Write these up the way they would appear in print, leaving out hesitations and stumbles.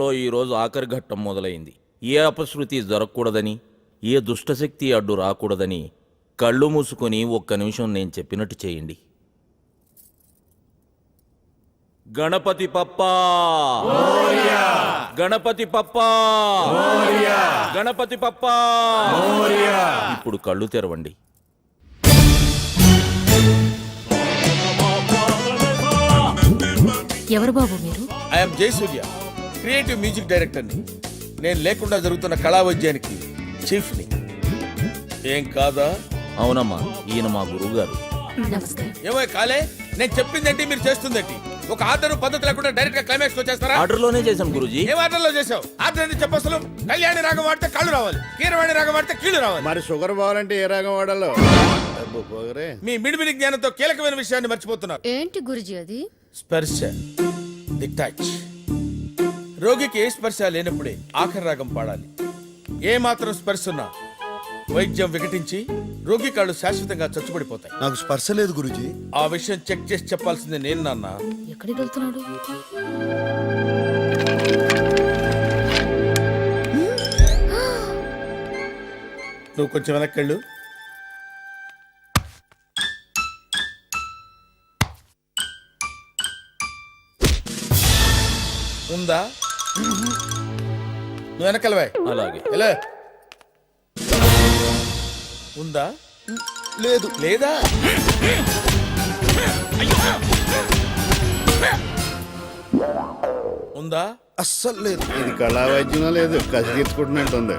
లో ఈ రోజు ఆఖరి ఘట్టం మొదలైంది. ఏ అపశృతి జరగకూడదని, ఏ దుష్టశక్తి అడ్డు రాకూడదని కళ్ళు మూసుకొని ఒక్క నిమిషం నేను చెప్పినట్టు చేయండి. గణపతి పప్పా, గణపతి పప్పా, గణపతి పప్పా. ఇప్పుడు కళ్ళు తెరవండి. ఎవరు బాబు మీరు? ఐఎమ్ జయసూర్య, క్రియేటివ్ మ్యూజిక్ డైరెక్టర్ని. నేను లేకుండా జరుగుతున్న కళా వైద్యానికి చీఫ్ని. ఏం కాదా? అవునమ్మా, ఈయన మా గురువు గారు. నమస్కారం. ఏమో కాలే, నేను చెప్పిందేంటి మీరు చేస్తుందేంటి? ఒక ఆర్డర్ పద్ధతి లేకుండా డైరెక్ట్ గా క్లైమాక్స్ వచ్చేస్తారా? ఆర్డర్ లోనే చేశాం గురూజీ. ఏం ఆర్డర్ లో చేసావు? ఆర్డర్ అని చెప్పసలు కళ్యాణి రాగం వాడితే కళ్ళు రావాలి, కీరవాణి రాగం వాడితే కీళ్ళు రావాలి. మరి షుగర్ పోవాలంటే ఏ రాగం వాడాలో? మీ మిడిమిడి జ్ఞానంతో కీలకమైన విషయాన్ని మర్చిపోతున్నారు. ఏంటి గురుజీ అది? స్పర్శ, ది టచ్. రోగికి ఏ స్పర్శ లేనప్పుడే ఆఖరి రాగం పాడాలి. ఏ మాత్రం స్పర్శ ఉన్నా వైద్యం వికటించి రోగి కాళ్ళు శాశ్వతంగా చచ్చుబడిపోతాయి. నాకు స్పర్శ లేదు గురూజీ. ఆ విషయం చెక్ చేసి చెప్పాల్సింది నేను నాన్న. ఎక్కడికి వెళ్తున్నాడు? నువ్వు కొంచెం వెనక్కెళ్ళు. ఉందా? నువ్వు వెనకెళ్ళవా? అలాగే. ఎలా ఉందా? లేదు. లేదా? ఉందా? అస్సలు లేదు. ఇది కళా వైద్యమో లేదు, కసి తీర్చుకుంటున్నట్టుంది.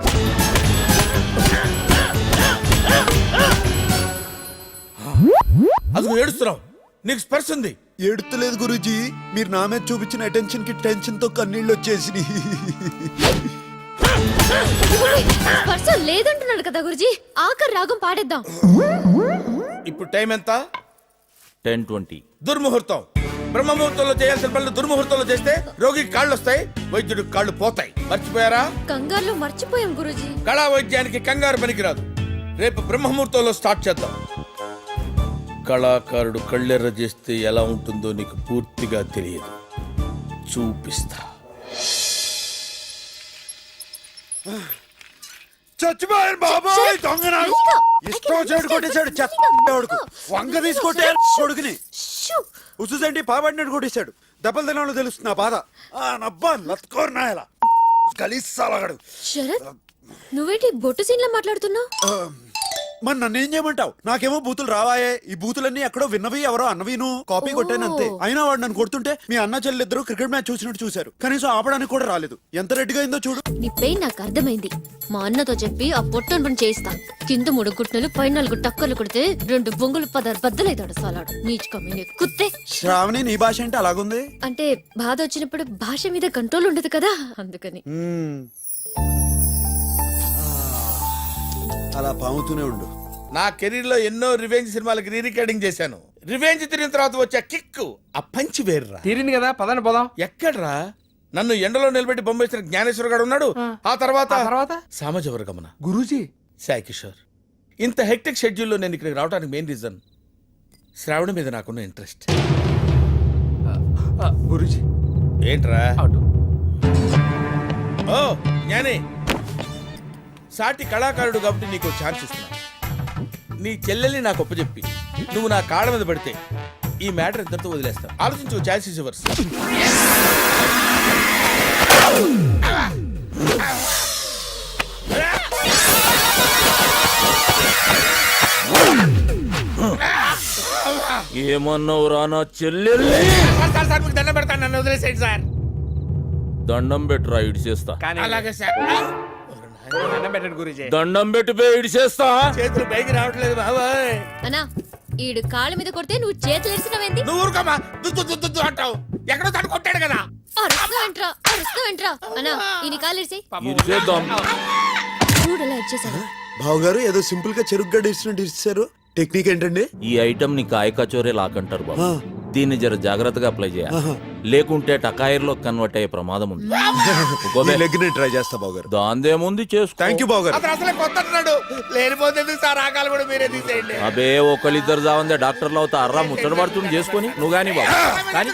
అది నువ్వు ఏడుస్తున్నావు. నీకు స్పర్శ ఉంది. ఏడుతలేదు గురూజీ, మీరు నా మీద చూపించిన అటెన్షన్ కి టెన్షన్ తో కన్నీళ్ళు వచ్చేసి. స్పర్శ లేదంటున్నాడు కదా గురుజీ. ఆఖరి రాగం పాడేద్దాం. ఇప్పుడు టైం ఎంత? 10:20. దుర్ముహూర్తం. బ్రహ్మముహూర్తంలో చేయాల్సిన పనులు దుర్ముహూర్తంలో చేస్తే రోగికి కాళ్ళు వస్తాయి, వైద్యుడికి కాళ్ళు పోతాయి. మర్చిపోయారా? కంగారులో మర్చిపోయాం గురుజీ. కళా వైద్యానికి కంగారు పనికిరాదు. రేపు బ్రహ్మముహూర్తంలో స్టార్ట్ చేద్దాం. కళాకారుడు కళ్ళెర్ర చేస్తే ఎలా ఉంటుందో నీకు పూర్తిగా తెలియదు. చూపిస్తా. చచ్చిపోయారు బాబాయ్, దొంగ నాకు ఇష్టం చెడు కొట్టేశాడు. చెత్తడుకు వంగ తీసుకొట్టే కొడుకుని ఉసుసంటి పాబడినట్టు కొట్టేశాడు. దెబ్బలు తినాలో తెలుస్తుంది ఆ బాధ. నబ్బా లత్కోరు నాయలా గలీసాలగాడు. శరత్, నువ్వేంటి బొట్టు సీన్లో మాట్లాడుతున్నావు? మరి నన్ను ఏం చేయమంటావు? నాకేమో బూతులు రావాయే. ఈ బూతులన్నీ ఎక్కడో విన్నవి, ఎవరో అన్నవిను కాపీ కొట్టాను అంతే. అయినా వాడు నన్ను కొడుతుంటే మీ అన్న చెల్లిద్దరు క్రికెట్ మ్యాచ్ చూసినట్టు చూశారు. కనీసం ఆపడానికి కూడా రాలేదు. ఎంత రెడ్డిగా అయిందో చూడు. నీ పెయిన్ నాకు అర్థమైంది. మా అన్నతో చెప్పి ఆ పొట్టను పని చేయిస్తా. కింద 3 గుట్టలు, పై 4 టక్కర్లు కొడితే 2 బొంగులు 10 బద్దలైతాడు సాలాడు. నీచుకమ్మి కుత్తే. శ్రావణి, నీ భాష అంటే అలాగుంది. అంటే బాధ వచ్చినప్పుడు భాష మీద కంట్రోల్ ఉండదు కదా, అందుకని. అలా పాముతూనే ఉండు. నా కెరీర్ లో ఎన్నో రివెంజ్ సినిమాలకు రీ రికార్డింగ్ చేశాను. రివెంజ్ తిరిగిన తర్వాత వచ్చే కిక్ ఆ పంచి వేర్రా. తీరింది కదా, పదండి పోదాం. ఎక్కడ్రా? నన్ను ఎండలో నిలబెట్టి బొంబేసిన జ్ఞానేశ్వర గారు ఉన్నాడు. ఆ తర్వాత సామజవర్గమన గురూజీ, సాయి కిషోర్. ఇంత హెక్టిక్ షెడ్యూల్లో నేను ఇక్కడికి రావడానికి మెయిన్ రీజన్ శ్రావణి మీద నాకున్న ఇంట్రెస్ట్. గురూజీ ఏంట్రా? అటు. ఓ జ్ఞాని, సాటి కళాకారుడు కాబట్టి నీకు ఛాన్స్ ఇస్తున్నా. నీ చెల్లెల్ని నాకు ఒప్పచెప్పి నువ్వు నా కాళ్ళ మీద పడితే ఈ మ్యాటర్ ఇద్దరితో వదిలేస్తా. ఆలోచించు. Chance is yours. ఏమన్నావు రా నా చెల్లెల్ని? దండం పెడతాను, నన్ను వదిలేసేయండి సార్. దండం పెట్టురా, ఇడిచేస్తా. అలాగే సార్. దండం పెట్టండి గురూజీ. దండం పెట్టిపోయి ఇడిచేస్తా. చేతులు పైకి రావట్లేదు బాబాయ్. అన్నా, ఈడు కాళ్ళ మీద కొడితే నువ్వు చేతులు ఎరిసినవేంది? నువ్వు ఊరుకోమా, దుద్దు దుద్దు దుద్దు అంటావు. ఎక్కడో తను కొట్టాడు కదా. అరుస్తావేంట్రా? అన్నా, ఈయన కాళ్ళు ఎరిసి ఇడిచేద్దాం. చూడలా ఇచ్చేసాను. బావగారు ఏదో సింపుల్ గా చెరుగ్గా ఇచ్చినట్టు ఇచ్చారు. టెక్నిక్ ఏంటండి? ఈ ఐటమ్ ని కాయ కచోరే లాకంటారు బాబు. దీన్ని జర జాగ్రత్తగా అప్లై చేయాలి, లేకుంటే టకాయర్లో కన్వర్ట్ అయ్యే ప్రమాదం ఉంది. ట్రై చేస్తా బావగారు. దాందేముంది, చేసుకో. థ్యాంక్ యూ బావగారు. అతను అసలే కొత్త అంటున్నాడు. లేనిపోతుంది సార్, ఆకాలు కూడా మీరే తీసేయండి. అబే ఒకళ్ళిద్దరు జావందే డాక్టర్లు అవుతా. అర్రా ముచ్చట పడుతుంది చేసుకొని నువ్వు గాని బాబు కానీ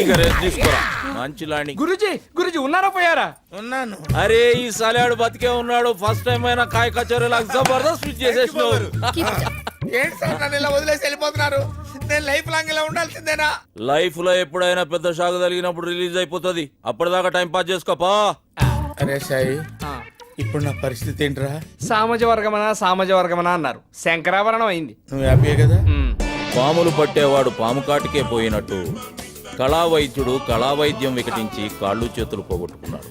ఇక రెస్ట్ తీసుకోరా మంచి లాండి. గురుజీ గురుజీ ఉన్నారా పోయారా? ఉన్నాను. అరే ఈ సలాడు బతికే ఉన్నాడు. ఫస్ట్ టైం అయినా కాయ కచోరీలకు జబర్దస్త్ స్విచ్ చేసేసినావు. ఏంటి సార్ నన్ను ఇలా వదిలేసి వెళ్ళిపోతున్నారు? నేను లైఫ్ లాంగ్ ఇలా ఉండాల్సిందేనా? లైఫ్ లో ఎప్పుడైనా పెద్ద షాక్ తగిలినప్పుడు రిలీజ్ అయిపోతుంది. అప్పటిదాకా టైం పాస్ చేసుకోపా. అరే సాయి, ఇప్పుడు నా పరిస్థితి ఏంట్రా? సామజ వర్గమనా అన్నారు, శంకరాభరణం అయింది. నువ్వు హ్యాపీయే కదా? పాములు పట్టేవాడు పాము కాటికే పోయినట్టు కళావైద్యుడు కళావైద్యం వికటించి కాళ్ళు చేతులు పోగొట్టుకున్నాడు.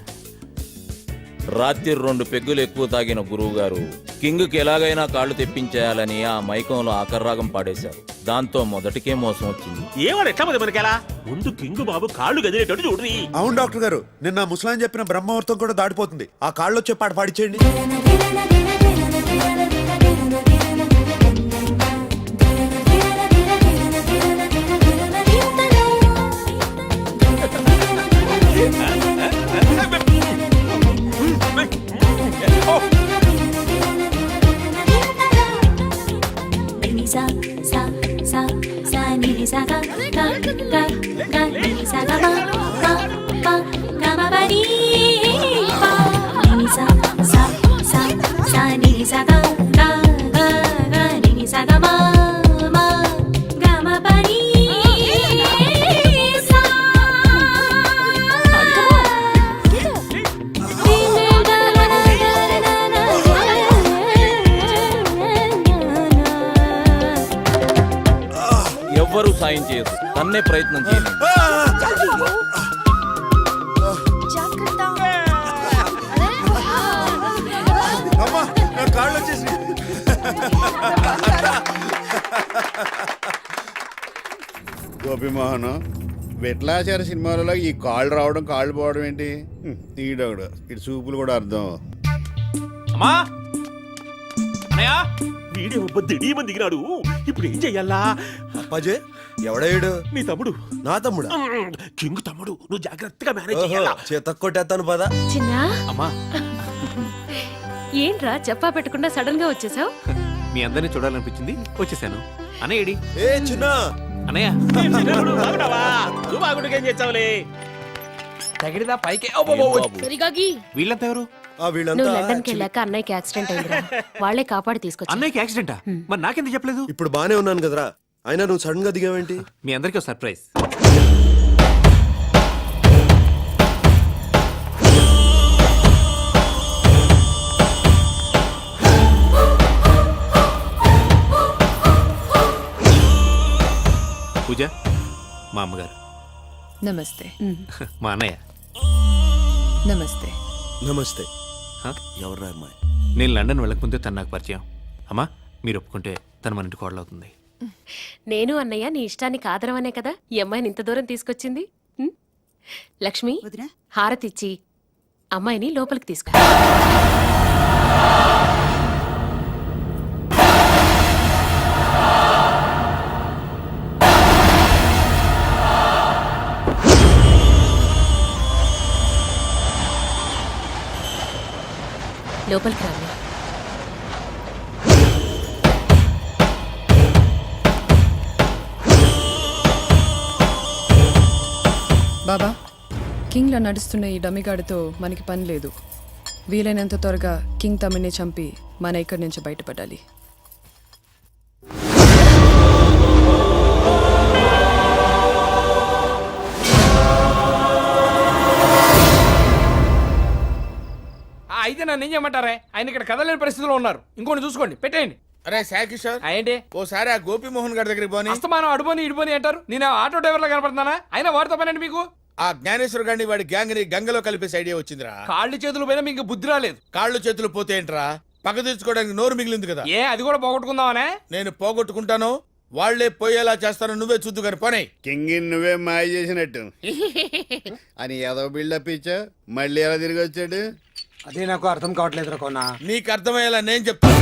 రాత్రి 2 పెగ్గులు ఎక్కువ తాగిన గురువు గారు కింగ్కి ఎలాగైనా కాళ్ళు తెప్పించేయాలని ఆ మైకంలో ఆకర్రాగం పాడేశారు. దాంతో మొదటికే మోసం వచ్చింది. ఏమని ఎట్లా మంది మనకెలా ముందు కింగ్ బాబు కాళ్ళు గదిలేటట్టు చూడ్రి. అవును డాక్టర్ గారు, నిన్న ముసలాయన చెప్పిన బ్రహ్మముహూర్తం కూడా దాటిపోతుంది. ఆ కాళ్ళు వచ్చే పాట పాడిచేయండి. sa sa sa sa ni sa ga ga ga ga ni sa ga ma ma ma ga ma ba ni pa ni sa sa sa sa ni sa ga ga ga ga ni sa ga ma ma ga ma ba ni sa ఎవ్వరూ సాయం చేయదు. తన్నే ప్రయత్నం చేయండి. అమ్మా నా కాళ్ళు వచ్చేసి. గోపిమోహన్ విట్లాచార సినిమాలలో ఈ కాళ్ళు రావడం కాళ్ళు పోవడం ఏంటి? ఈడొకడు ఇటు చూపులు కూడా అర్థం. అమ్మా అన్నయ్య వీడియో దిడీమని దిగినాడు. ఇప్పుడు ఏం చెయ్యాలా? అప్పాజీ ఎవడేడు? నీ తమ్ముడు. నా తమ్ముడా? కింగ్ తమ్ముడు. నువ్వు జాగ్రత్తగా మేనేజ్ చెయ్యాలా? చేత కొట్టేస్తాను పదా. చిన్నా అమ్మా ఏంట్రా చెప్పా పెట్టకుండా సడన్ గా వచ్చేసావు? మీ అందరినీ చూడాలనిపించింది, వచ్చేసాను. అన్నయ్యడి ఏ చిన్న అన్నయ్య నువ్వు బాగుండేం చేస్తావులే. తగిలిదా పైకి వీళ్ళంతా ఎవరు? వీళ్ళంతా నువ్వు లండన్కి వెళ్ళాక అన్నయ్యకి యాక్సిడెంట్ అయిందిరా. వాళ్ళే కాపాడి తీసుకొచ్చి. అన్నయ్యకి యాక్సిడెంటా? మరి నాకెందుకు చెప్పలేదు? ఇప్పుడు బానే ఉన్నాను కదరా, అయినా నువ్వు సడన్ గా దిగావేంటి? మీ అందరికీ ఒక సర్ప్రైజ్. పూజ మా అమ్మగారు. నమస్తే. మా అన్నయ్య. నమస్తే. నమస్తే. హ? ఎవర్రా అమ్మాయి? నేను లండన్ వెళ్ళకముందే తను నాకు పరిచయం. అమ్మా మీరు ఒప్పుకుంటే తను మన ఇంటి కోడలవుతుంది. నేను అన్నయ్య నీ ఇష్టానికి ఆదరవనే కదా ఈ అమ్మాయిని ఇంత దూరం తీసుకొచ్చింది. లక్ష్మి హారతిచ్చి అమ్మాయిని లోపలికి తీసుకు. లోపలికి రాము. బాబా, కింగ్లో నడుస్తున్న ఈ డమిగాడితో మనకి పని లేదు. వీలైనంత త్వరగా కింగ్ తమ్మిని చంపి మన ఇక్కడి నుంచి బయటపడాలి. అయితే నన్ను ఏం చేయమంటారే? ఆయన ఇక్కడ కదలేని పరిస్థితిలో ఉన్నారు. ఇంకోటి చూసుకోండి, పెట్టేయండి. అరే సాయి కిషోర్, ఏంటి ఓసారి ఆ గోపిమోహన్ గారి దగ్గరికి పోని. అస్తమానం అడుబోని ఇడుబోని అంటారు. నేను ఆటో డ్రైవర్ లా కనపడుతున్నానా? అయినా వాడితో పనండి మీకు. ఆ జ్ఞానేశ్వర్ గారిని వాడి గ్యాంగ్ ని గంగలో కలిపేసి ఐడియా వచ్చిందిరా. కాళ్ళు చేతులు పోయినా మీకు బుద్ధి రాలేదు. కాళ్ళు చేతులు పోతే ఏంట్రా, పక్క తీర్చుకోవడానికి నోరు మిగిలింది కదా. ఏ అది కూడా పోగొట్టుకుందామనే? నేను పోగొట్టుకుంటాను, వాళ్లే పోయేలా చేస్తాను. నువ్వే చూద్దు గాని పోనీ. కింగ్ నువ్వే మాయ చేసినట్టు అని ఏదో బిల్డప్ ఇచ్చా, మళ్ళీ ఎలా తిరిగి వచ్చాడు? అదే నాకు అర్థం కావట్లేదు కొన్నా. నీకు అర్థమయ్యేలా నేను చెప్తాను.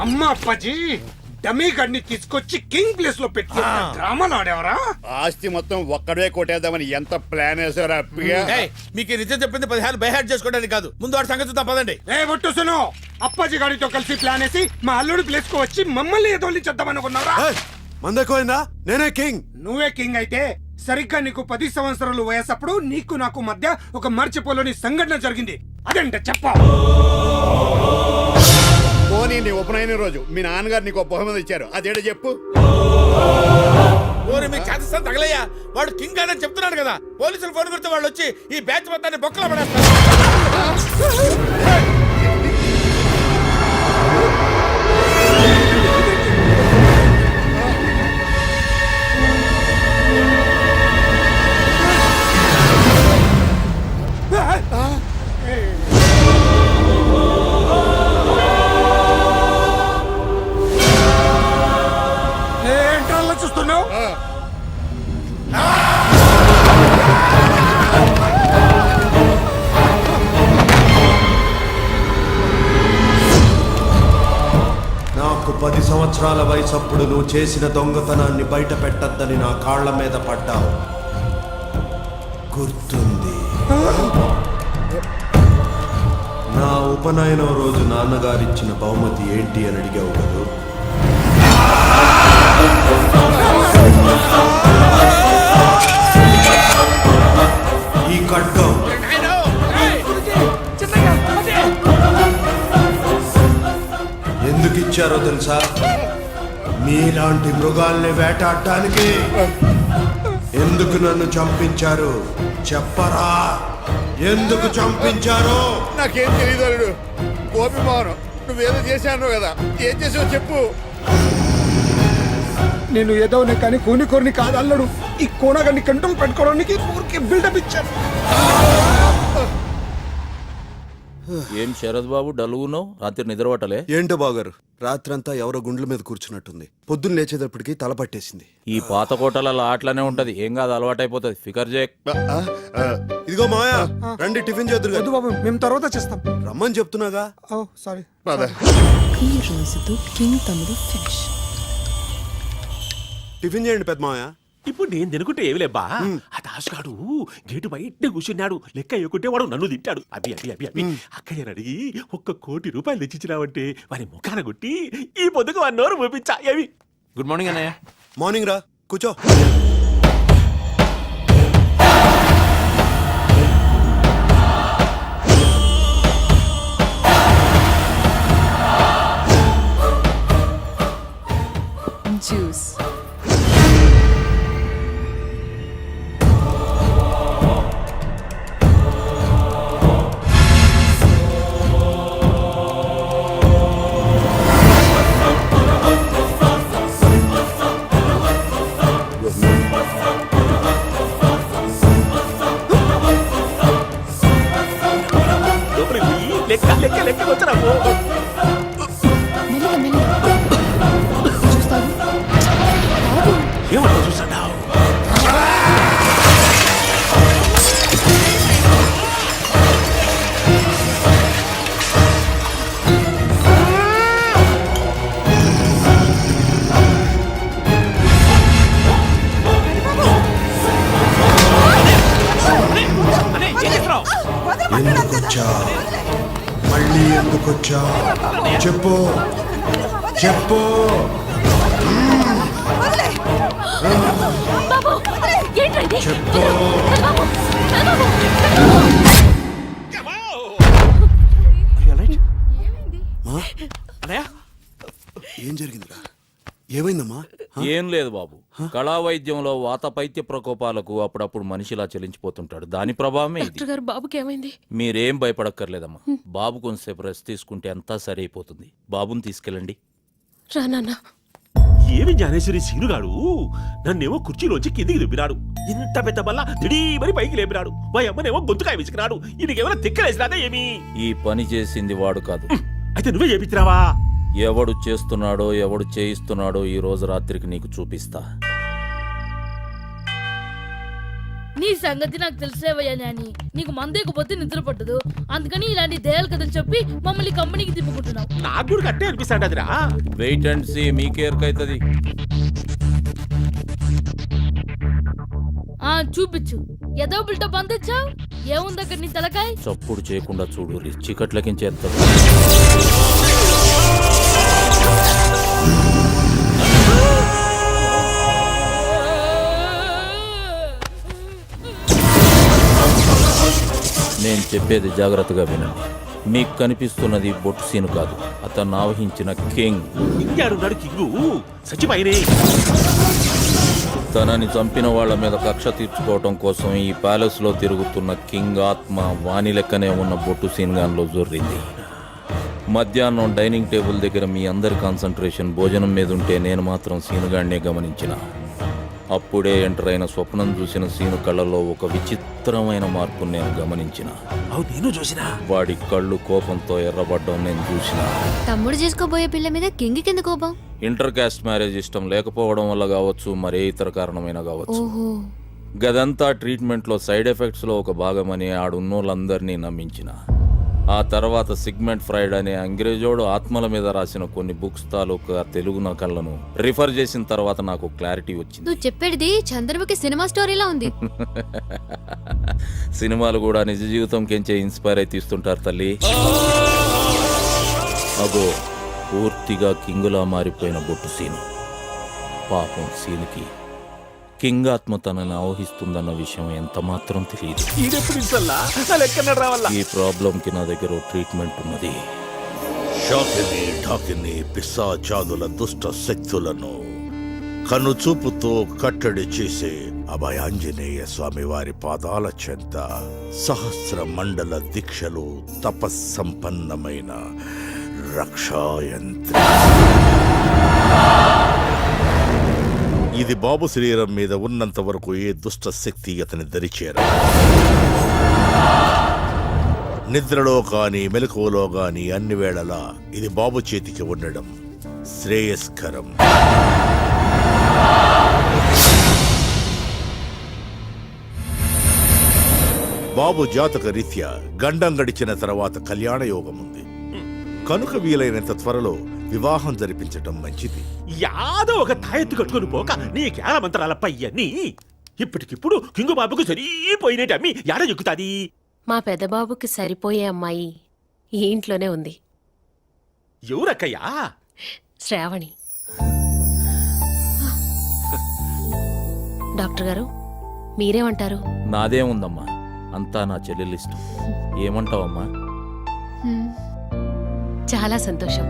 అమ్మ అప్పాజీ, డమీ గడిని తీసుకొచ్చి కింగ్ ప్లేస్ లో పెట్టి డ్రామాలు ఆడేవరా? ఆస్తి మొత్తం ఒక్కడే కొట్టేద్దామని ఎంత ప్లాన్ వేసారా అప్పిగా ఏయ్, మీకు ఈ నిజం చెప్పింది 10 బైహార్ట్ చేసుకోవడానికి కాదు. ముందు వాడి సంగతి చూద్దాం పదండి. ఏ ఒట్టుసును, అప్పాజీ గారితో కలిసి ప్లాన్ వేసి మా అల్లుడు ప్లేస్ కు వచ్చి మమ్మల్ని ఎదోలి చేద్దామనుకున్నారా? మందెక్కువైందా? నేనే కింగ్. నువ్వే కింగ్ అయితే సరిగ్గా నీకు 10 సంవత్సరాలు వయసప్పుడు నీకు నాకు మధ్య ఒక మర్చిపోలేని సంఘటన జరిగింది. అదేంట చెప్ప. పోనీ నీ ఉపనయన రోజు మీ నాన్నగారు నీకు బహుమతి ఇచ్చారు, అదేంటో చెప్పు. ఓరి మీ చేతస్థానం తగలయ్యా, వాడు కింగ్ అని చెప్తున్నాడు కదా. పోలీసులు ఫోన్ కొడితే వాళ్ళు వచ్చి ఈ బ్యాచ్ మొత్తాన్ని బొక్కలో పడేస్తారు. ఏంట్రల్లా చూస్తున్నావు? నాకు 10 సంవత్సరాల వయసప్పుడు నువ్వు చేసిన దొంగతనాన్ని బయట పెట్టద్దని నా కాళ్ల మీద పడ్డావు, గుర్తుంది? నా ఉపనయనం రోజు నాన్నగారిచ్చిన బహుమతి ఏంటి అని అడిగావు కదా. ఈ ఖడ్గం. ఎందుకు ఇచ్చారో తెలుసా? మీలాంటి మృగాల్ని వేటాడటానికి. ఎందుకు నన్ను చంపించారు చెప్పరా? ఎందుకు చంపించారు? నాకేం తెలియదు అల్లుడు. గోపి మోహన్ నువ్వేదో చేశాను కదా, ఏం చేసావు చెప్పు. నేను ఏదోనే కానీ కూనికోరిని కాదు అల్లుడు. ఈ కోనగాన్ని కంట్రోల్ పెట్టుకోవడానికి ఊరికి బిల్డప్ ఇచ్చాను. ఏం శరద్ బాబు డల్గున్నావు? రాత్రి నిద్రపట్టలే? ఏంటో బాగారు, రాత్రంతా ఎవరో గుండ్ల మీద కూర్చున్నట్టుంది. పొద్దున్న లేచేటప్పటికి తల పట్టేసింది. ఈ పాత కోటలలో ఆటలనే ఉంటది, ఏం కాదు, అలవాటైపోతుంది. ఫికర్ చేయక్. ఇదిగో మాయా, రండి టిఫిన్ చేద్దురు వద్దు బాబు, మేము తర్వాత చేస్తాం. రమ్మని చెప్తున్నాగా. ఓ సారీ. ఈ రోజుతో కింగ్ తమ్ముడు ఫినిష్. టిఫిన్ చేయండి పెద్ద మాయా. ఇప్పుడు నేను తినుకుంటే ఏమి లేబ్బా, ఆ దాసుగాడు గేటు బయట కూర్చున్నాడు. లెక్క ఎక్కుంటే వాడు నన్ను తింటాడు. అవి అవి అవి అవి అక్కయ్య అడిగి 1 కోటి రూపాయలు తెచ్చిచ్చినావంటే వారి ముఖాన కొట్టి ఈ పొద్దుకు 1 అవర్ పంపించా. ఏవి? గుడ్ మార్నింగ్ అన్నయ్య. మార్నింగ్ రా, కూర్చో. జ్యూస్. లోపలికి పోయి లెక్క లెక్క లెక్క వచ్చరా పో. మెల్లగా మెల్లగా చూస్తావు. ఏమంటా చూస్తున్నావు? ఎందుకొచ్చా? మళ్ళీ ఎందుకొచ్చా? చెప్పు చెప్పు. చెప్పు. అన్నయ్య ఏం జరిగిందిరా? ఏమైందమ్మా? ఏం లేదు బాబు, కళా వైద్యంలో వాత పైత్య ప్రకోపాలకు అప్పుడప్పుడు మనిషిలా చెలించిపోతుంటాడు. దాని ప్రభావమే ఇది. డాక్టర్ గారు బాబుకి ఏమైంది? మీరేం భయపడక్కర్లేదమ్మా. బాబు కొంతసేపు రెస్ట్ తీసుకుంటే అంతా సరి అయిపోతుంది. బాబుని తీసుకెళ్ళండి. రా నాన్న. ఏమి జ్ఞానేశ్వరి సీనుగాడు నన్నేమో కుర్చీలోంచి కిందికి దింపినాడు. ఇంత పెద్ద బల్ల దిడీమని పైకి లేపినాడు. మా అమ్మనేమో గొంతుకాయ విసికినాడు. ఈయనకేమైనా తిక్కలేసినాదా ఏమి? ఈ పని చేసింది వాడు కాదు. అయితే నువ్వే చేపిస్తున్నావా? ఎవడు చేస్తున్నాడో ఎవడు చేయిస్తున్నాడో ఈ రోజు రాత్రికి నీకు చూపిస్తా. నీ సంగతి నాకు తెలిసేవయ్యా నాని. నీకు మందేకపోతే నిద్ర పట్టదు, అందుకని ఇలాంటి దయాలు కథలు చెప్పి మమ్మల్ని కంపెనీకి తిప్పుకుంటున్నావు. నాకు కూడా కట్టే అనిపిస్తాడు అదిరా. వెయిట్ అండ్ సీ, మీకేరకైతుంది. చూపించు. ఏదో బిల్టప్ అంతొచ్చావు. ఏముంది అక్కడ నీ తలకాయ? చప్పుడు చేయకుండా చూడు, చీకట్లకించేస్తాడు. నేను చెప్పేది జాగ్రత్తగా వినండి. మీకు కనిపిస్తున్నది బొట్టు సీను కాదు, అతను ఆవహించిన కింగ్. ఇంకాడున్నాడు కింగు, చచ్చిపోయినే. తనని చంపిన వాళ్ళ మీద కక్ష తీర్చుకోవటం కోసం ఈ ప్యాలెస్ లో తిరుగుతున్న కింగ్ ఆత్మ వాణి లెక్కనే ఉన్న బొట్టు సీన్ గాన్లో జొర్రింది. మధ్యాహ్నం డైనింగ్ టేబుల్ దగ్గర మీ అందరి కాన్సన్ట్రేషన్ భోజనం మీద ఉంటే నేను మాత్రం సీనుగాడినే గమనించిన. అప్పుడే ఎంటర్ అయిన స్వప్నం చూసిన సీను కళ్ళలో ఒక విచిత్రమైన మార్పు నేను గమనించిన. నేను చూసినా వాడి కళ్ళు కోపంతో ఎర్రబడ్డం నేను చూసిన. తమ్ముడు చేసుకోబోయే పిల్ల మీద కింగ్ కింద కోపం. ఇంటర్ కాస్ట్ మ్యారేజ్ ఇష్టం లేకపోవడం వల్ల కావచ్చు, మరే ఇతర కారణమైన కావచ్చు. ఓహో, గదంతా ట్రీట్మెంట్ లో సైడ్ ఎఫెక్ట్స్ లో ఒక భాగమని ఆడున్నోళ్ళందరినీ నమ్మించిన. ఆ తర్వాత సిగ్మెంట్ ఫ్రైడ్ అనే అంగ్రేజోడు ఆత్మల మీద రాసిన కొన్ని బుక్స్ తాలూకా తెలుగు నకళ్లను రిఫర్ చేసిన తర్వాత నాకు క్లారిటీ వచ్చింది. నువ్వు చెప్పేది చంద్రముఖి సినిమా స్టోరీలా ఉంది. సినిమాలు కూడా నిజ జీవితం కెంచే ఇన్స్పైర్ అయి తీస్తుంటారు తల్లి. అగో పూర్తిగా కింగులా మారిపోయిన బొట్టు సీను. పాపం సీనుకి కింగ్ ఆత్మ తనని ఆవహిస్తుందన్న విషయం ఎంత మాత్రం తెలియదు. ఈ ప్రాబ్లం కి నా దగ్గర ట్రీట్మెంట్ ఉన్నది. షాకిని ఢాకిని పిశాచాదుల దుష్ట శక్తులను కనుచూపుతో కట్టడి చేసే అభయాంజనేయ స్వామి వారి పాదాల చెంత సహస్ర మండల దీక్షలు తపస్సంపన్నమైన రక్షాయంత్ర. ఇది బాబు శరీరం మీద ఉన్నంత వరకు ఏ దుష్ట శక్తి అతని దరిచేర. నిద్రలో గాని మెలకువలో గాని అన్ని వేళలా ఇది బాబు చేతికి ఉండడం శ్రేయస్కరం. బాబు జాతక రీత్యా గండం గడిచిన తర్వాత కళ్యాణ యోగం ఉంది కనుక వీలైనంత త్వరలో వివాహం జరిపించటం మంచిది. యాదో ఒక తాయెత్తు కట్టుకుని పోక నీ కేర మంత్రాల పయ్యని ఇప్పటికిప్పుడు కింగు బాబుకు సరిపోయినట్టు అమ్మి యాడ ఎక్కుతాది. మా పెద్దబాబుకి సరిపోయే అమ్మాయి ఈ ఇంట్లోనే ఉంది. ఎవరక్కయ్యా? శ్రావణి. డాక్టర్ గారు మీరేమంటారు? నాదేముందమ్మా, అంతా నా చెల్లెలు ఇష్టం. ఏమంటావమ్మా? చాలా సంతోషం.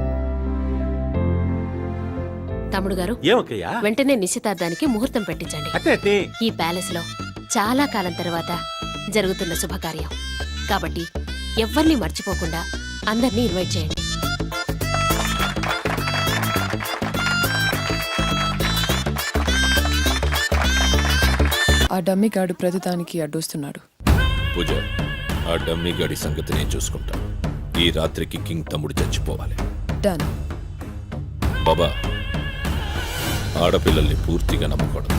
తమ్ముడు గారు, ఏమక్కయ్యా? వెంటనే నిశ్చితార్థానికి ముహూర్తం పెట్టించండి. అట్టే ఈ ప్యాలెస్ లో చాలా కాలం తర్వాత జరుగుతున్న శుభకార్యం కాబట్టి ఎవ్వరినీ మర్చిపోకుండా అందరినీ ఇన్వైట్ చేయండి. ఆ డమ్మి గాడు ప్రతిదానికి అడ్డొస్తున్నాడు. పూజ, ఆ డమ్మీ గడి సంగతి నేను చూసుకుంటా. ఈ రాత్రికి కింగ్ తమ్ముడు చచ్చిపోవాలి. డన్. బాబా, ఆడపిల్లల్ని పూర్తిగా నమ్మకూడదు.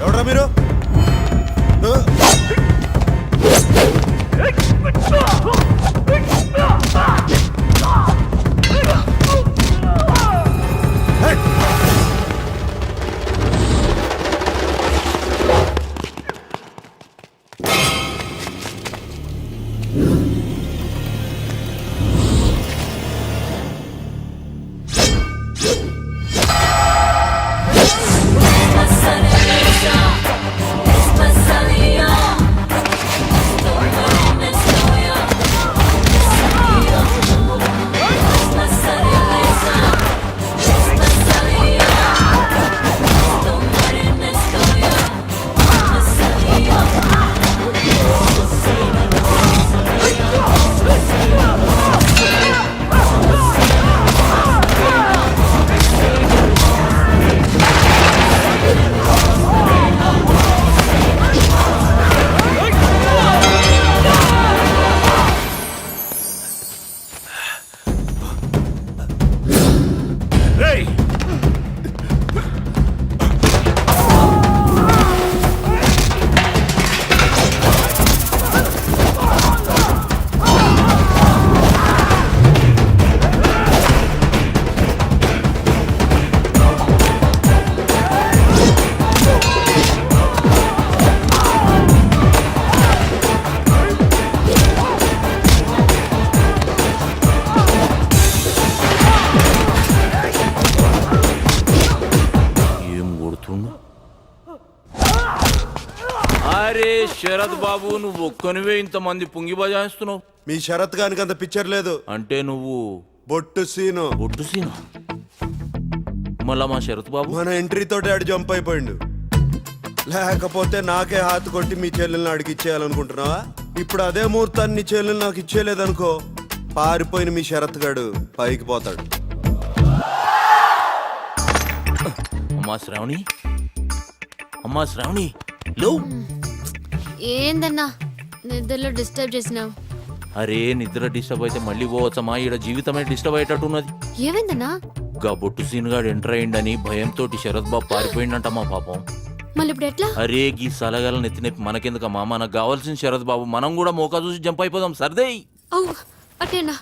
ఎవడ్రా మీరు? అరే శరత్ బాబు, నువ్వు ఒక్కనివే ఇంతమంది పుంగి బజాయిస్తున్నావు. మీ శరత్ గానికి అంత పిక్చర్ లేదు. అంటే నువ్వు బొట్టు సీను. బొట్టు సీను? మళ్ళా మా శరత్ బాబు మన ఎంట్రీ తోటి ఆడు జంప్ అయిపోయిండు. లేకపోతే నాకే హాత్ కొట్టి మీ చెల్లెల్ని అడిగిచ్చేయాలనుకుంటున్నావా? ఇప్పుడు అదే ముహూర్తాన్ని నీ చెల్లెల్ని నాకు ఇచ్చేయలేదనుకో, పారిపోయిన మీ శరత్ గాడు పైకి పోతాడు. అమ్మా శ్రావణి, అమ్మా శ్రావణి, లో. ఏందన్నా నిద్రలో డిస్టర్బ్ చేసినావు? అరే నిద్ర డిస్టర్బ్ అయితే మళ్ళీ పోవచ్చమ్మా, ఈడ జీవితమే డిస్టర్బ్ అయ్యేటట్టున్నది. ఏమైందన్నా? గా బొట్టు సీన్ గాడు ఎంటర్ అయ్యిండని భయంతో శరత్ బాబు పారిపోయిందంటమ్మా పాపం. మళ్ళీ ఇప్పుడు ఎట్లా? అరే గీ సలగాల నెత్తినెప్పి మనకెందుకమ్మా, మనకు కావాల్సిన శరత్ బాబు, మనం కూడా మోకా చూసి జంప్ అయిపోదాం. సర్దే. అవు అటేనా?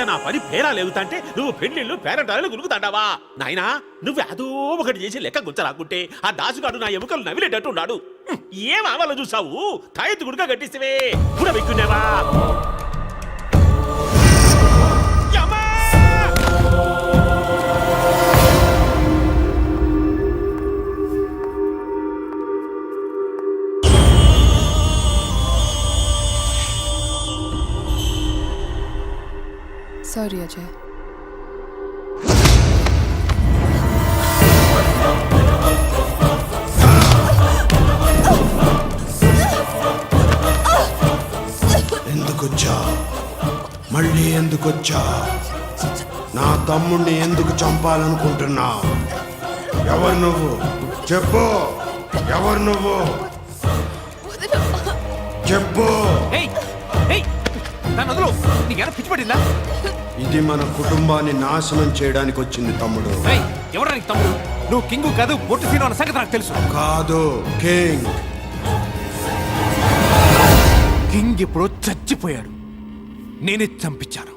నా పని పేరా లేవుతాంటే నువ్వు పెళ్లిళ్ళు పేరంటాలను గురుకుతాండావా? నాయనా, నువ్వు అదో ఒకటి చేసి లెక్క గుంచరాకుంటే ఆ దాసుగాడు నా ఎముకలు నవిలేటట్టు ఉన్నాడు. ఏం ఆవాలో చూసావు? తాయెత్తు గుడుగా కట్టిస్తేవే కూడా వెక్కునేవా? సారీ అజయ్. ఎందుకొచ్చా? మళ్ళీ ఎందుకొచ్చా? నా తమ్ముణ్ణి ఎందుకు చంపాలనుకుంటున్నావు? ఎవరు నువ్వు? చెప్పు, ఎవరు నువ్వు? చెప్పు. ఇది మన కుటుంబాన్ని నాశనం చేయడానికి వచ్చింది తమ్ముడు. ఎవరు తమ్ముడు? నువ్వు కింగ్ కాదు, బొట్టు సీను అన్న సంగతి నాకు తెలుసు. కాదు, కింగ్. కింగ్ ఎప్పుడో చచ్చిపోయాడు, నేనే చంపించాను.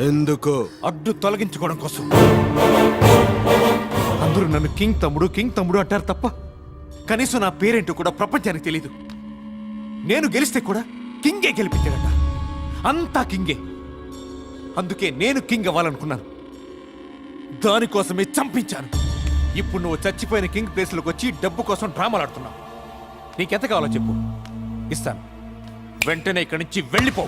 ఎందుకు? అడ్డు తొలగించుకోవడం కోసం. అందరూ నన్ను కింగ్ తమ్ముడు అంటారు తప్ప కనీసం నా పేరేంటో కూడా ప్రపంచానికి తెలీదు. నేను గెలిస్తే కూడా కింగే గెలిపించాడట. అంతా కింగే. అందుకే నేను కింగ్ అవ్వాలనుకున్నాను, దానికోసమే చంపించాను. ఇప్పుడు నువ్వు చచ్చిపోయిన కింగ్ ప్లేస్లోకి వచ్చి డబ్బు కోసం డ్రామాలు ఆడుతున్నావు. నీకెంత కావాలో చెప్పు, ఇస్తాను. వెంటనే ఇక్కడి నుంచి వెళ్ళిపో.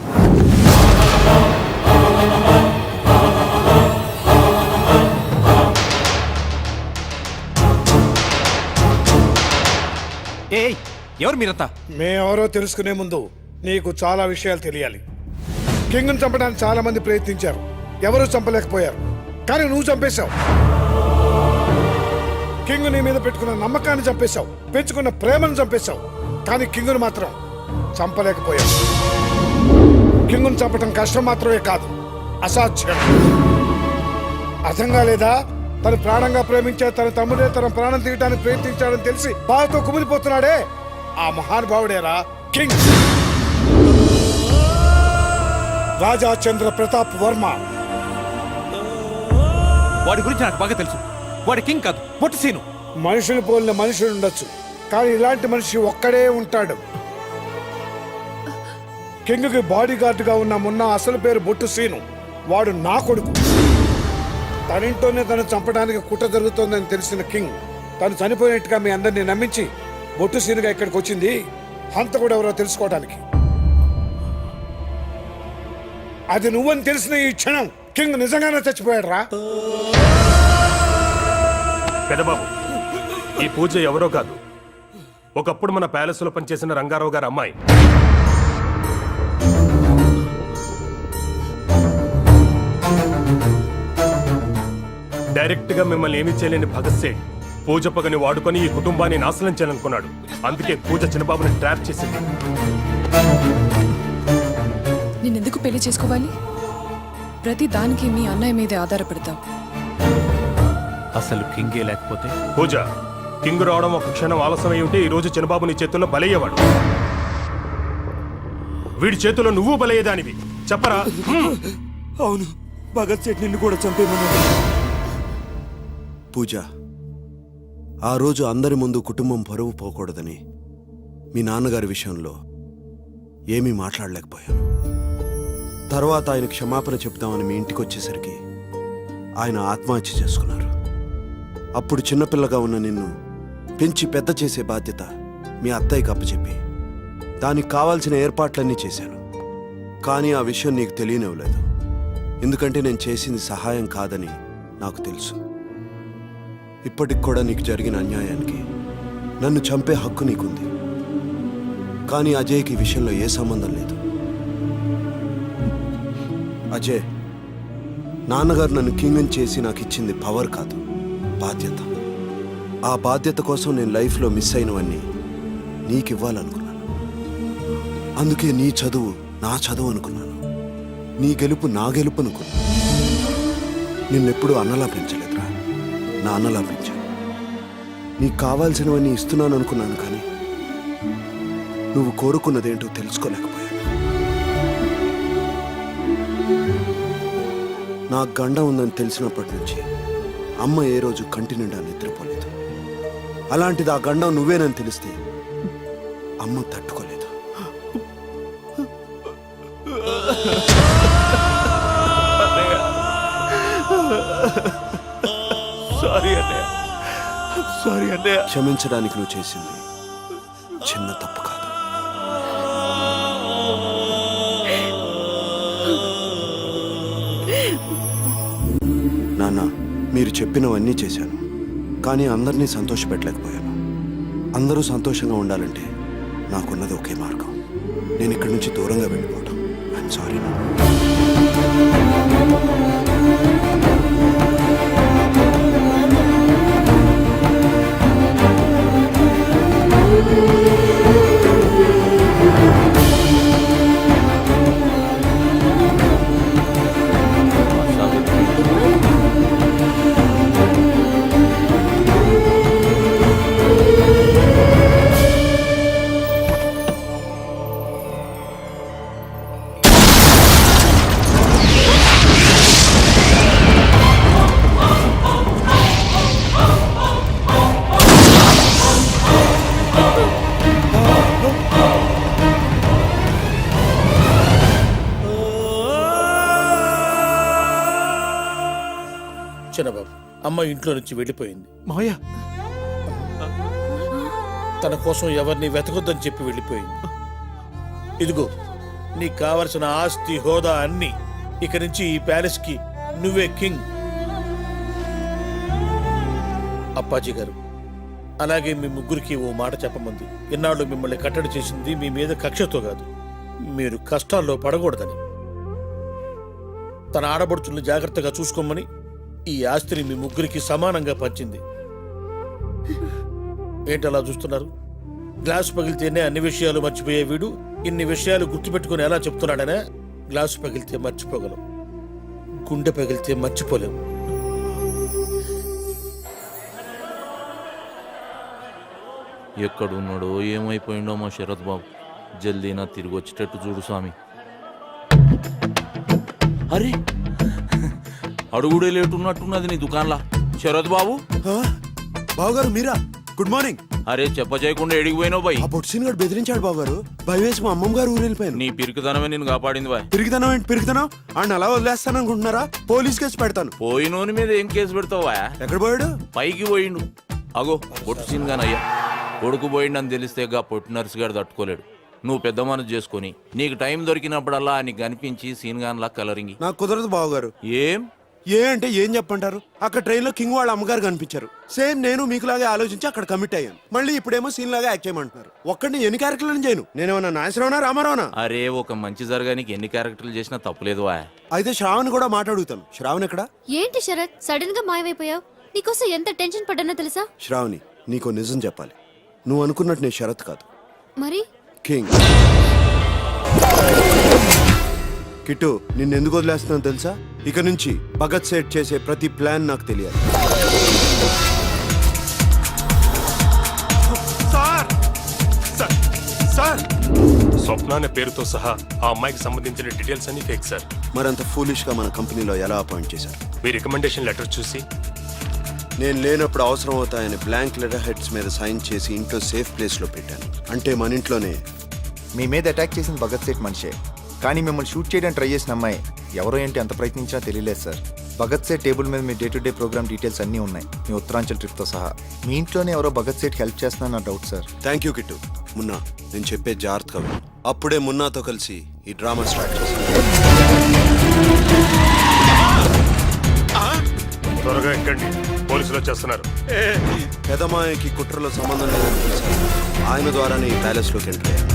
ఏయ్, ఎవరు మీరంతా? మేమెవరో తెలుసుకునే ముందు నీకు చాలా విషయాలు తెలియాలి. కింగ్ను చంపడానికి చాలా మంది ప్రయత్నించారు, ఎవరూ చంపలేకపోయారు. కానీ నువ్వు చంపేశావు. కింగ్ నీ మీద పెట్టుకున్న నమ్మకాన్ని చంపేశావు, పెంచుకున్న ప్రేమను చంపేశావు. కానీ కింగ్ను మాత్రం చంపలేకపోయావు. కింగ్ను చంపడం కష్టం మాత్రమే కాదు, అసాధ్యం. అర్థం కాలేదా? తను ప్రాణంగా ప్రేమించే తన తమ్ముడే తన ప్రాణం తీయటానికి ప్రయత్నించాడని తెలిసి బాధతో కుమిలిపోతున్నాడే, ఆ మహానుభావుడేరా కింగ్. రాజా చంద్ర ప్రతాప్ వర్మ. వాడి గురించి నాకు బాగా తెలుసు. వాడి కింగ్ కాదు, బొట్టు సీను. మనుషుని పోలిన మనుషులు ఉండొచ్చు, కానీ ఇలాంటి మనిషి ఒక్కడే ఉంటాడు. కింగ్ కి బాడీ గార్డ్ గా ఉన్న మొన్న అసలు పేరు బొట్టు సీను. వాడు నా కొడుకు. తనింటోనే తను చంపడానికి కుట్ర జరుగుతోందని తెలిసిన కింగ్ తను చనిపోయినట్టుగా మీ అందరినీ నమ్మించి బొట్టు సీనుగా ఇక్కడికి వచ్చింది హంతకుడు ఎవరో తెలుసుకోవడానికి. అది నువ్వని తెలిసిన ఈ క్షణం కింగ్ నిజంగానే చచ్చిపోయాడు రా. పెదబాబు, ఈ పూజ ఎవరో కాదు, ఒకప్పుడు మన ప్యాలెస్ లో పనిచేసిన రంగారావు గారి అమ్మాయి. డైరెక్ట్ గా మిమ్మల్ని ఏమీ చేయలేని భగత్ సింగ్ పూజ పగని వాడుకొని ఈ కుటుంబాన్ని నాశనం చేయాలనుకున్నాడు. అందుకే పూజ చిన్నబాబుని ట్రాప్ చేసింది. నేనెందుకు పెళ్లి చేసుకోవాలి? ప్రతి దానికి మీ అన్నయ్య మీదే ఆధారపడతావు. అసలు కింగే లేకపోతే? పూజ, కింగ్ రావడం ఒక క్షణం ఆలస్యమై ఉంటే ఈ రోజు చిన్నబాబు నీ చేతుల్లో బలయ్యేవాడు. వీడి చేతుల్లో నువ్వు బలయ్యేదానివి. చెప్పరా? అవును, భగత్ సేట్ నిన్ను కూడా చంపేమన్నాడు. పూజ, ఆ రోజు అందరి ముందు కుటుంబం పరువు పోకూడదని మీ నాన్నగారి విషయంలో ఏమీ మాట్లాడలేకపోయాను. తర్వాత ఆయన క్షమాపణ చెప్తామని మీ ఇంటికి వచ్చేసరికి ఆయన ఆత్మహత్య చేసుకున్నారు. అప్పుడు చిన్నపిల్లగా ఉన్న నిన్ను పెంచి పెద్ద చేసే బాధ్యత మీ అత్తయ్యకి అప్పచెప్పి దానికి కావాల్సిన ఏర్పాట్లన్నీ చేశాను. కానీ ఆ విషయం నీకు తెలియనివ్వలేదు. ఎందుకంటే నేను చేసింది సహాయం కాదని నాకు తెలుసు. ఇప్పటికి కూడా నీకు జరిగిన అన్యాయానికి నన్ను చంపే హక్కు నీకుంది. కానీ అజయ్కి ఈ విషయంలో ఏ సంబంధం లేదు. అజయ్, నాన్నగారు నన్ను కింగ్ చేసి నాకు ఇచ్చింది పవర్ కాదు, బాధ్యత. ఆ బాధ్యత కోసం నేను లైఫ్లో మిస్ అయినవన్నీ నీకు ఇవ్వాలనుకున్నాను. అందుకే నీ చదువు నా చదువు అనుకున్నాను, నీ గెలుపు నా గెలుపు అనుకున్నాను. నిన్నెప్పుడు అన్నలా పెంచలేదురా, నా అన్నలా పెంచాను. నీకు కావాల్సినవన్నీ ఇస్తున్నాను అనుకున్నాను, కానీ నువ్వు కోరుకున్నదేంటో తెలుసుకోలేకపోయాను. నాకు గండం ఉందని తెలిసినప్పటి నుంచి అమ్మ ఏ రోజు కంటి నిండా నిద్రపోలేదు. అలాంటిది ఆ గండం నువ్వేనని తెలిస్తే అమ్మ తట్టుకోలేదు. సారీ అన్నయ్య, సారీ అన్నయ్య. క్షమించడానికి నువ్వు చేసింది చిన్న తప్పు కాదు. నాన్న, మీరు చెప్పినవన్నీ చేశాను, కానీ అందరినీ సంతోషపెట్టలేకపోయాను. అందరూ సంతోషంగా ఉండాలంటే నాకున్నది ఒకే మార్గం. నేను ఇక్కడి నుంచి దూరంగా వెళ్ళిపోవటం. I'm sorry. చిన్నబాబు, అమ్మ ఇంట్లో నుంచి వెళ్ళిపోయింది. మావయ్య, తన కోసం ఎవరిని వెతకొద్దని చెప్పి వెళ్ళిపోయింది. ఇదిగో నీకు కావలసిన ఆస్తి, హోదా అన్ని ఇక నుంచి ఈ ప్యాలెస్ కి నువ్వే కింగ్. అప్పాజీ గారు, అలాగే మీ ముగ్గురికి ఓ మాట చెప్పమంది. ఇన్నాళ్ళు మిమ్మల్ని కట్టడి చేసింది మీ మీద కక్షతో కాదు, మీరు కష్టాల్లో పడకూడదని. తన ఆడబడుచుల్ని జాగ్రత్తగా చూసుకోమని ఈ ఆస్తిని మీ ముగ్గురికి సమానంగా పంచింది. ఏంటలా చూస్తున్నారు? గ్లాసు పగిలితేనే అన్ని విషయాలు మర్చిపోయే వీడు ఇన్ని విషయాలు గుర్తుపెట్టుకుని ఎలా చెప్తున్నాడనే? గ్లాసు పగిలితే మర్చిపోగలం, గుండె పగిలితే మర్చిపోలేము. ఎక్కడున్నాడో ఏమైపోయిండో మా శరత్ బాబు. జల్దీనా తిరిగి వచ్చేటట్టు చూడు స్వామి. అరే, అడుగుడే లేటున్నట్టున్నది నీ దుకాణంలా. శరత్ బాబు, బావగారు మీరా? Good morning. అరే చెప్ప చేయకుండా ఎడిగిపోయినావు బాయ్. ఆ పొట్టిన గారు బెదిరించాడు బావగారు. భయం వేసి మా అమ్మమ్మ గారు ఊరు వెళ్ళిపోయాను. నీ పిరికితనమే నిన్ను కాపాడింది బాయ్. పిరిగితనం ఏంటి పిరిగితనం? ఆయన అలా వదిలేస్తాను అనుకుంటున్నారా? పోలీస్ కేసు పెడతాను. పోయినోని మీద ఏం కేసు పెడతావా? ఎక్కడ పోయాడు? పైకి పోయిండు. అగో పొట్టు సీన్గానయ్యా. కొడుకు పోయిండని తెలిస్తే గా పొట్టి నర్సు గారు తట్టుకోలేడు. నువ్వు పెద్ద మనసు చేసుకుని నీకు టైం దొరికినప్పుడల్లా నీకు కనిపించి సీన్గాన్లా కలరింగి. నాకు కుదరదు బావగారు. ఏం ఏ అంటే ఏం చెప్పంటారు? అక్కడ ట్రైన్ లో కింగ్ వాళ్ళ అమ్మగారు కనిపించారు. సేమ్ నేను మీకులాగే ఆలోచించి అక్కడ కమిట్ అయ్యాను. మళ్ళీ ఇప్పుడేమో సీన్ లాగా యాక్ట్ చేయమంటున్నారు. ఒక్కడిని ఎన్ని క్యారెక్టర్లను చేయను? నేనేమన్నా నాగేశ్వరరావునా రామారావునా? అరే, ఒక మంచి జరగానికి ఎన్ని క్యారెక్టర్లు చేసినా తప్పులేదు వా. అయితే శ్రావణ్ కూడా మాట్లాడుగుతాను. శ్రావణ్ ఎక్కడా? ఏంటి శరత్, సడన్ గా మాయమైపోయావు? నీకోసం ఎంత టెన్షన్ పడ్డానో తెలుసా? శ్రావణి, నీకో నిజం చెప్పాలి. నువ్వు అనుకున్నట్టు నేను శరత్ కాదు, మరి కింగ్. కిట్టు, నిన్నెందుకు వదిలేస్తున్నాను తెలుసా? ఇక నుంచి భగత్ సేట్ చేసే ప్రతి ప్లాన్ నాకు తెలియాలి. సార్, సార్, సార్, స్వప్న అనే పేరుతో సహా ఆ అమ్మాయికి సంబంధించిన డీటెయిల్స్ అన్ని ఫేక్ సార్. మరంత ఫూలిష్ గా మన కంపెనీలో ఎలా అపాయింట్ చేశారు? మీ రికమెండేషన్ లెటర్ చూసి నేను లేనప్పుడు అవసరం అవుతాయని బ్లాంక్ లెటర్ హెడ్స్ మీద సైన్ చేసి ఇంట్లో సేఫ్ ప్లేస్ లో పెట్టాను. అంటే మన ఇంట్లోనే. మీ మీద అటాక్ చేసిన భగత్ సేట్ మనిషే, కానీ మిమ్మల్ని షూట్ చేయడానికి ట్రై చేసిన అమ్మాయి ఎవరో ఏంటి అంత ప్రయత్నించినా తెలియలేదు సార్. భగత్ సేట్ టేబుల్ మీద మీ day to day program details అన్నీ ఉన్నాయి, మీ ఉత్తరాంచల్ ట్రిప్తో సహా. మీ ఇంట్లోనే ఎవరో భగత్ సేట్ హెల్ప్ చేస్తున్నా నా doubt sir. Thank you Kittu. Munna, నేను చెప్పే జాగ్రత్తగా విను. అప్పుడే మున్నాతో కలిసి ఈ డ్రామా స్టార్ట్ చేశాను. త్వరగా ఎక్కండి, పోలీసులు వచ్చేస్తున్నారు. పెదమాయకి కుట్రలో సంబంధం లేదని తెలిసాను. ఆయన ద్వారానే ఈ ప్యాలెస్ లోకి ఎంటర్ అయ్యాను.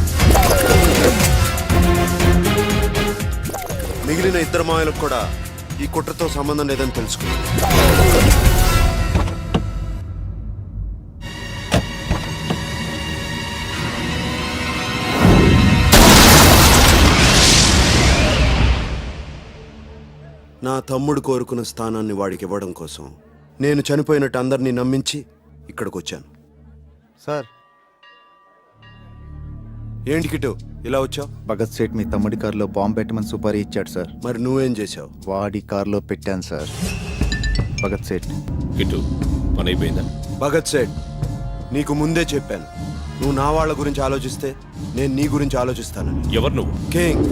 మిగిలిన ఇద్దరు మాయలకు కూడా ఈ కుట్రతో సంబంధం లేదని తెలుసుకున్నాను. నా తమ్ముడు కోరుకున్న స్థానాన్ని వాడికి ఇవ్వడం కోసం నేను చనిపోయినట్టు అందరినీ నమ్మించి ఇక్కడికి వచ్చాను. సార్ ఏంటి కిట్టు ఇలా వచ్చావు? భగత్ సేట్ మీ తమ్ముడి కారులో బాంబు పెట్టమని సుపారీ ఇచ్చాడు సార్. మరి నువ్వేం చేశావు? వాడి కారులో పెట్టాను సార్. భగత్ సేట్ కిట్టు, పని అయిపోయిందా? భగత్ సేట్, నీకు ముందే చెప్పాను, నువ్వు నా వాళ్ళ గురించి ఆలోచిస్తే నేను నీ గురించి ఆలోచిస్తానని. ఎవరు నువ్వు? కింగ్.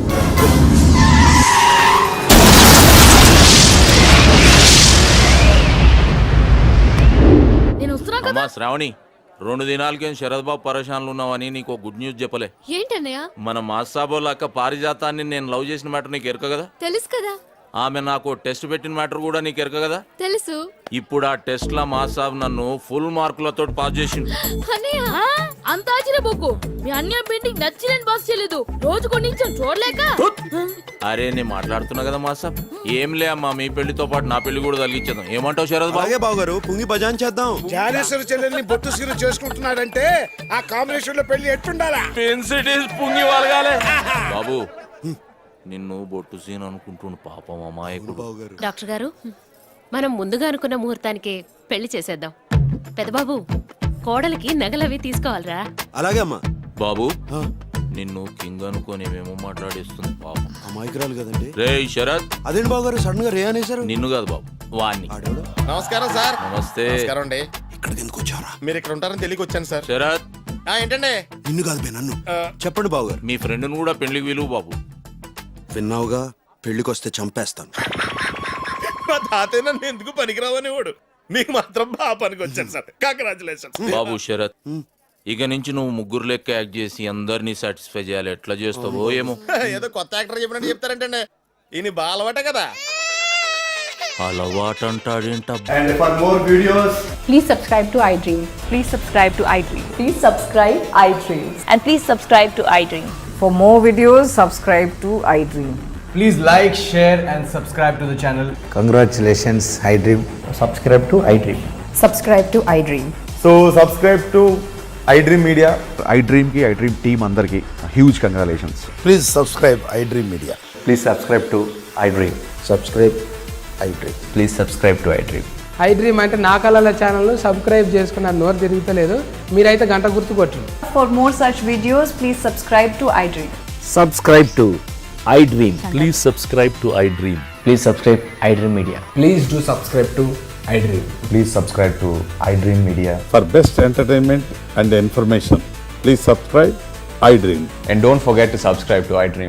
అమ్మా శ్రావణి, 2 దినాలకేం శరద్ బాబు పరేషాన్లు ఉన్నావని నీకు గుడ్ న్యూస్ చెప్పలే. ఏంటన్నయ్య? మన మాసాబోలాక పారిజాతాన్ని నేను లవ్ చేసిన మ్యాటర్ నీకు ఎరక కదా? తెలుసు కదా. ఆమె నాకు టెస్ట్ పెట్టిన మ్యాటర్ కూడా నీకు ఎరక కదా? తెలుసు. ఇప్పుడు ఆ టెస్ట్ లా మాసాబ్ నన్ను ఫుల్ మార్కులతో పాస్ చేసిండు. అన్నయ్య అంత ఆశ్చర్యపోకు, మీ అన్య పెయింటింగ్ నచ్చిలేని బాస్ చేయలేదు, రోజు కొన్ని చూడలేక. అరే నేను మాట్లాడుతున్నా కదా మాసాబ్. ఏం లే అమ్మా, మీ పెళ్లితో పాటు నా పెళ్లి కూడా తగిలించేద్దాం. ఏమంటావు శరద్ బాబు? అలాగే బాబు గారు, పుంగి బజాన్ చేద్దాం. జ్ఞానేశ్వర చెల్లెల్ని బొట్టు సీరు చేసుకుంటున్నాడంటే ఆ కాంబినేషన్ లో పెళ్లి ఎట్టుండాలా? పుంగి వాళ్ళగాలే. బాబు, నిన్ను బొట్టు సీన్ అనుకుంటుండు పాపం అమాయకుడు. బాబు గారు, డాక్టర్ గారు, మనం ముందుగా అనుకున్న ముహూర్తానికి పెళ్లి చేసేద్దాం. పెద్దబాబు, కోడలికి నగలవి తీసుకోవాలరా. అలాగే అమ్మా. బాబు, నిన్ను కింగ్ అనుకొని ఏమేమో మాట్లాడేస్తుంది పాపం. అమాయకురాలు కదండి. రే శరత్. అదేంటి బాబు గారు సడన్ గా రే అనేసారు? నిన్ను కాదు బాబు, వాణ్ణి. నమస్కారం సార్. నమస్తే. నమస్కారం అండి. ఇక్కడికి ఎందుకు వచ్చారా? మీరు ఇక్కడ ఉంటారని తెలియక వచ్చాను సార్. శరత్, ఏంటండి? నిన్ను కాదు బే, నన్ను. చెప్పండి బాబు గారు. మీ ఫ్రెండ్ను కూడా పెళ్లికి విలువ బాబు. విన్నావుగా, పెళ్లికి వస్తే చంపేస్తాను. మా తాతయ్య నన్ను ఎందుకు పనికిరావని వాడు, మీకు మాత్రం బాగా పనికి వచ్చాను సార్. కంగ్రాచులేషన్. బాబు శరత్, ఇక నుంచి నువ్వు ముగ్గురు లెక్క యాక్ట్ చేసి అందరినీ సాటిస్ఫై చేయాలి. ఎట్లా చేస్తావో ఏమో. ఏదో కొత్త యాక్టర్ చెప్పినట్టు చెప్తారంటే ఈయన బాగా అలవాటే కదా. అలవాటు అంటాడేంట. And for more videos, Please subscribe to iDream. Please subscribe to iDream. Please subscribe iDream. And please subscribe to iDream. For more videos, subscribe to iDream. please like, share and subscribe to the channel. Congratulations iDream. Subscribe to iDream. Subscribe to iDream. So subscribe to iDream Media. iDream ki iDream team andarki huge congratulations. Please subscribe iDream media. Please subscribe to iDream. Subscribe iDream. Please subscribe to iDream. iDream అంటే నా కళల channel subscribe చేసుకున్న నోరు తిరుగుతలేదు, మీరైతే గంట గుర్తు కొట్టండి. For more such videos, please subscribe to iDream. Subscribe to iDream. Please subscribe to iDream. Please subscribe iDream Media. Please do subscribe to iDream. Please subscribe to iDream Media. For best entertainment and information please subscribe iDream. And don't forget to subscribe to iDream.